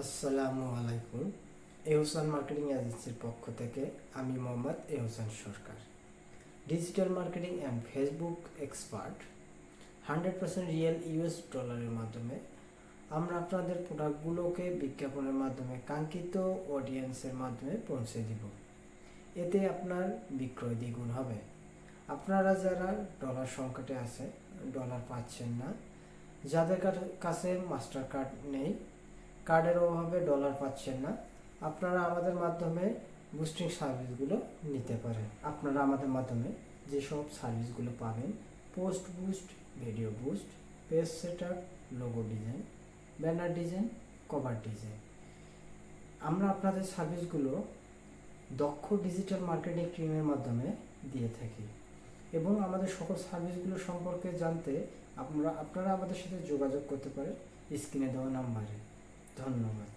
আসসালামু আলাইকুম। এহসান মার্কেটিং এজেন্সির পক্ষ থেকে আমি Mohammad Ehsan Sarkar, digital marketing and Facebook expert. 100% real US ডলারের মাধ্যমে আমরা আপনাদের প্রোডাক্টগুলোকে বিজ্ঞাপনের মাধ্যমে কাঙ্ক্ষিত অডিয়েন্সের মাধ্যমে পৌঁছে দিব। এতে আপনার বিক্রয় দ্বিগুণ হবে। আপনারা যারা ডলার সংকটে আছে, ডলার পাচ্ছেন না, যাদের কাছে মাস্টার কার্ড নেই, কার্ডের অভাবে ডলার পাচ্ছেন না, আপনারা আমাদের মাধ্যমে বুস্টিং সার্ভিসগুলো নিতে পারেন। আপনারা আমাদের মাধ্যমে যেসব সার্ভিসগুলো পাবেন: post boost, video boost, page setup, logo design, banner design, cover design. আমরা আপনাদের সার্ভিসগুলো দক্ষ ডিজিটাল মার্কেটিং টিমের মাধ্যমে দিয়ে থাকি এবং আমাদের সকল সার্ভিসগুলো সম্পর্কে জানতে আপনারা আমাদের সাথে যোগাযোগ করতে পারেন স্ক্রিনে দেওয়া নাম্বারে। ধন্যবাদ।